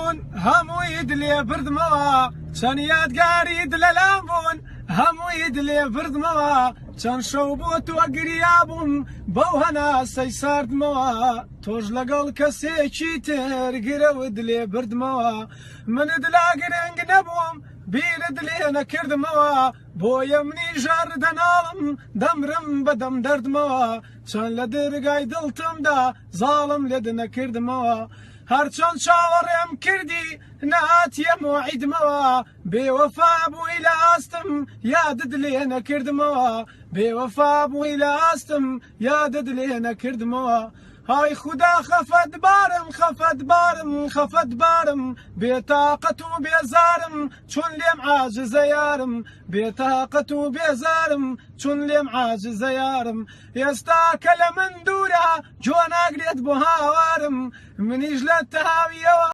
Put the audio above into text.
بوون هەمووی دلێ بردمەوە چەند یادگاری دلەلام بوون هەمووی دلێ بردمەوە چەند شەو بۆ تۆ گریا بووم بەو هەناسەی ساردمەوە تۆش لەگەڵ کەسێکی تر گرەوە دلێ بردمەوە منت لا گرنگ نەبووم بیرت لێ نەکردمەوە بۆیە منی ژەڕ دەناڵم دەمرم بەدەم دەردمەوە چەند لە دەرگای دڵتمدا زاڵم لێت نەکردمەوە هەرچەند چاوەڕێم کردی نەهاتیە موعیدمەوە بێوەفا بووی لە ئاستم یادت لێ نەکردمەوە بێوەفا بووی لە ئاستم یادت لێ نەکردمەوە های خودا خەفەت بارم بێتاقەت و بێزارم چون لێم عاجزە یارم بێتاقەت و بێزارم چون لێم عاجزە یارم ئێستا کە لە من دوورە جۆ ناگرێت بۆ هاوارم منیش لە تاویەوە